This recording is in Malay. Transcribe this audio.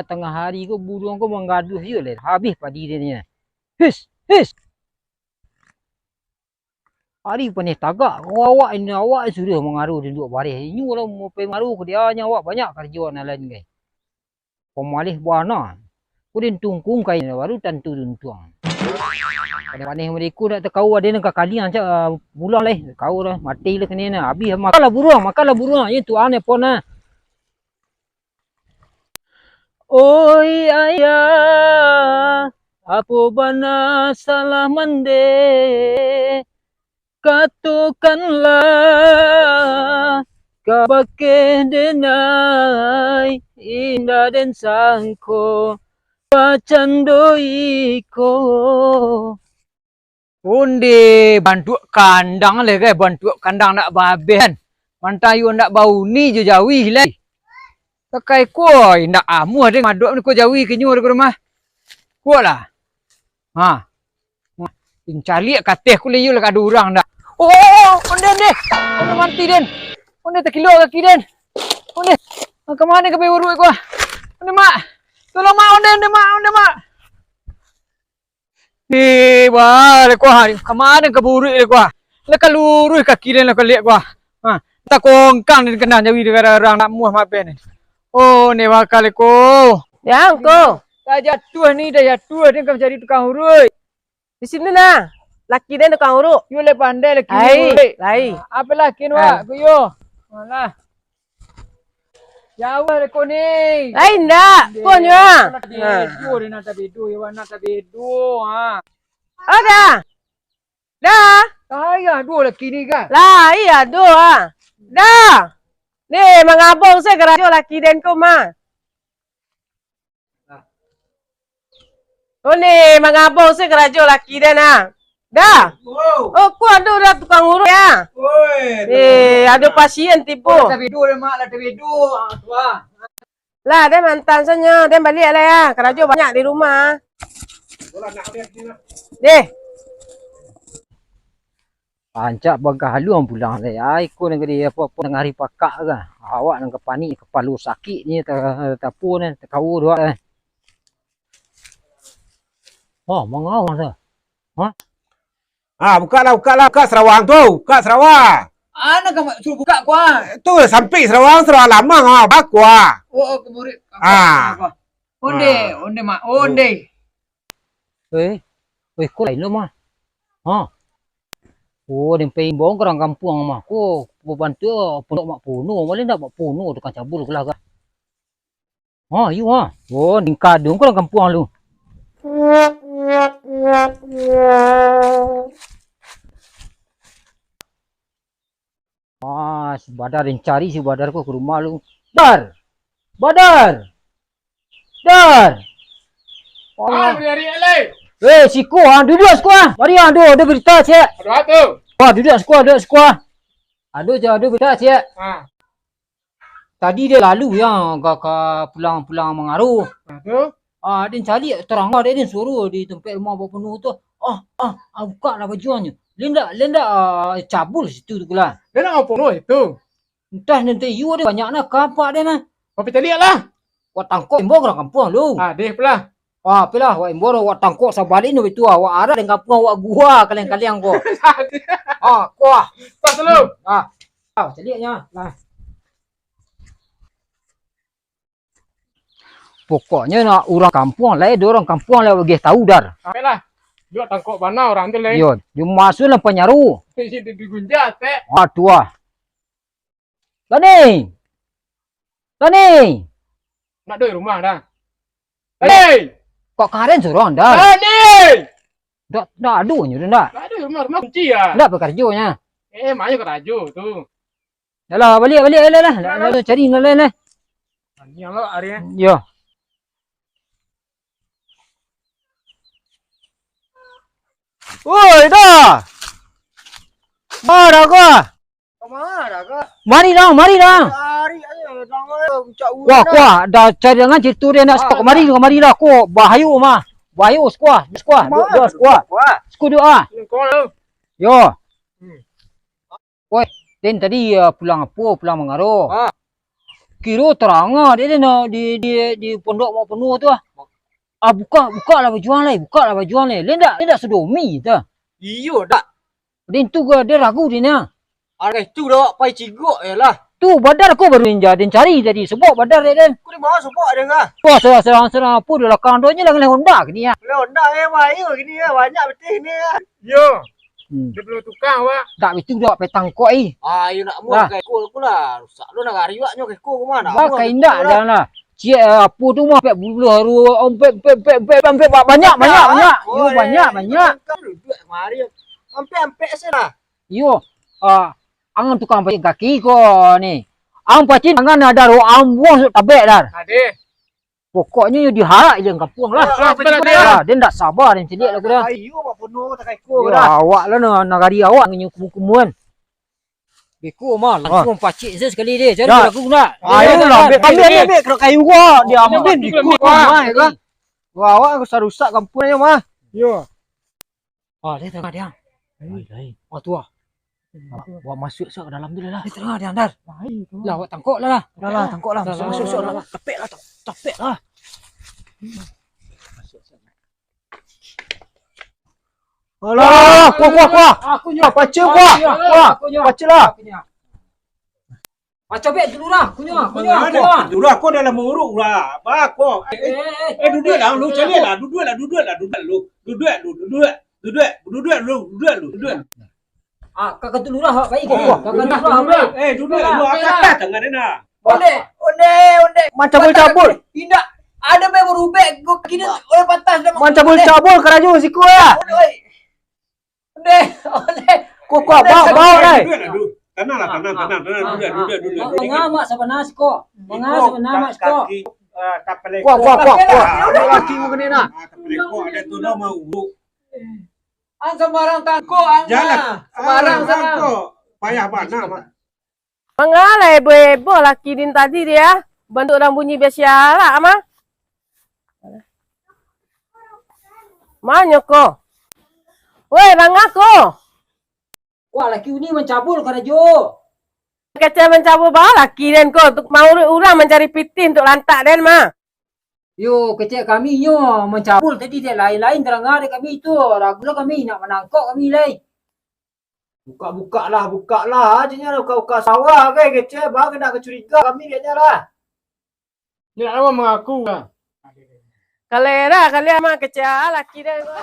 tengah hari ko burung ko menggaduh je lah. Habis padi dia ni. His, his. Hari pun ni tagak. Awak ini awak suruh mengaruh dia duduk baris. Ini kalau mau pergi mengaruh ke dia nya awak banyak kerja nak lain guys. Pemalih buana. Kudin tungkung kain baru tentu tuntuang. Panih mereka nak terkau ada nak kalian cak bulan leh. Kau dah mati lah kena nak. Habis makanlah burung. Ini tuan pun nah. Oi ayah, apa bana salah mande, katakanlah kabake denai indah dan sangko pacandoiko. Undi bantu kandang le guys, bantu kandang nak baben. Mantayu nak bau ni je jauhi lah. Pakai kuai nak amu ada maduk ni ko jawi ke nyur ke rumah. Kuat lah. Ha. Cari kateh ku liu lah kadu orang dah. Oh, onden deh. Onden mati den. Onden tak kilo kaki den. Onden. Ke mana ke beuru ku? Onden mak. Tolong mak onden mak. Ni ba le ku hari. Ke mana ke buru le ku? Le kaluru kaki den le ke lek ku. Ha. Tak kongkang den kena jawi dekat orang nak muah mak ben. Oh, ni bakal ko. Ya, ko. Dah jatuh ni, dia kau cari tukang urut. Di sini nah. Laki dia tukang urut. You le pandai laki urut. Lai. Apa laki ni wak? Ku yo. Malah. Jauh le ko ni. Lai ndak. Ko nya. Bedu dia nak bedu, you nak bedu. Ha. Ada. Dah. Saya dua laki ni kan. Lah, iya dua. Dah. Ni mengabong saya kerajo laki den ko ma. Oh ni mengabong saya kerajo laki den ah. Dah. Oh ku ada dah tukang urut ya. Ada pasien tipu. Tapi dua mak lah tapi dua. Tua. Lah dia mantan sanya, dia balik lah ya. Kerajo banyak di rumah. Deh. Pancak bagah haluan pulang saya. Ikut dengan dia apa-apa tengah hari pakak kan. Awak nak panik kepala sakit ni tapu ni terkau dua. Oh, mengau masa. Ha? Ah, buka Sarawang tu. Buka Sarawang. Ana kamu suruh buka kuah. Tu sampai Sarawang lama ngah bak kuah. Oh, kemurid. Onde mak, onde. Kau lain lo mah. Ha? Oh, dia pengen bong kerang kampung mah. Ko bantu pondok mak puno, boleh ndak mak puno tukang cabul kelah kan. Ha, you ha. Oh, dingkadung kerang kampung lu. Ah, si Badar yang cari si Badar ko ke rumah lu. Badar. Ah, biari elai. Siku duduk sekolah. Mari ada berita cik. Ada tu. Duduk sekolah. Ada berita cik. Ha. Tadi dia lalu yang ke pulang mengaruh. Tu. Dia cari terang dia suruh di tempat rumah bapa penuh tu. Buka lah bajuannya. Linda cabul situ tu lah. Dia nak apa itu? Entah nanti you ada banyak nak kampak dia nah. Apa kita lihat lah. Wak tangkok imbong orang kampung lu. Deh pula. Pelah wak imbong wak tangkok sabalik nu itu wak arah dengan kampung wak gua kalian ko. Kuah. Pas lu. Celiaknya. Nah. Pokoknya nak orang kampung lain, orang kampung lain bagi tahu dar. Lah. Dua tangkok mana orang tu lain. Yo, you masuk lah penyaru. Di digunjat teh. Tua. Tani. Nak doi rumah dah. Tani. Kok karen surong dah. Tani. Dah aduhnya dah. Ada rumah kunci ya. Dah bekerjanya. Maknya keraju tu. Yalah balik lah. Cari lain lah. Yang lo hari ni. Yo. Oi, dah. Mana kau? Kemana kak? Mari dah. Hari aja jangan bucak Wah, dah cari dengan cerita dia nak stok mari dah. Ko bahaya mah. Bahaya squah. Dua squah. Squah dua. Kau lu. Kira terang dia nak di pondok mau penuh tu. Buka lah berjual ni. Lendak sedomi tu. Iyo dak. Din tu ke dia ragu dia ni. Ada itu dak pai cigok yalah. Tu badar aku baru ninja din cari tadi sebab badar dia dan. Ku di mana sebab dia ngah. Wah serang apa dia lakang donya dengan Honda ke ni ya. Honda wayo gini ya banyak betul ni ya. Yo. Dia perlu tukang awak. Tak betul dak petang koi. Iyo nak muat kai ku lah. Rusak lu nak riwaknya kai ku mana. Ba kai ndak dah lah. Cik apa tu mah pek bulu haru ompek banyak. Yo banyak. Mari. Ampe salah. Yo angan tukang pakai kaki ko ni. Ang pacin angan ada ro ambuh tabek dar. Ade. Pokoknya yo diharak je kampung lah. Dia ndak sabar dia celik lagu dah. Ayo mak penuh tak kai ku dah. Awak lah nagari awak nyu kumuan. Beko mah langsung pacik je sekali dia. Cari lagu nak. Ayo lah ambil kalau kayu gua dia ambil ikut mah ya. Wah awak rusak kampung ayo mah. Yo. Dia tengah dia. Tu ah. Bawa masuk ke dalam tu lah. Dia tengah dia andar. Lah awak tangkok lah. Dah tangkok lah. Masuk lah. Tapek lah. Alah, kuah. Aku nyo. Baca kuah. Baca lah. Baca bet dulu lah. Kunyo. Dulu aku dalam menguruk lah. Aku. Duduk lah lu cari lah. Duduk lu. Kakak dulu lah baik ke? Kakak dulu lah. Duduk lu atas tengah dia nak. Onde. Macam cabul. Tidak. Ada memang berubah. Kini oleh batas. Macam cabul keraju siku ya. Onde. Kuah bawa dah. Tenang. Duduk. Mengamak sebenarnya siko. Kuah. Laki mu kena nak. Kuah ada tu dah mau. Ang sembarang tangkok Jalan. Semarang sana. Payah banget. Mengalai ibu laki din tadi dia. Bentuk dan bunyi biasa lah ama. Mana ko? Woi bang aku. Wah laki ini mencabul karena jo. Kecil mencabut bawa laki dan ko. Untuk mau orang mencari piti untuk lantak dan mah. Yo kecil kami nyo mencabul tadi dia lain-lain terang ada kami itu. Ragu lah kami nak menangkok kami lain. Buka lah. Aja buka sawah ke kecil bang kena kecuriga kami dia lah. Ni awak mengaku lah. Kalau era kali ama kecil laki dan ko.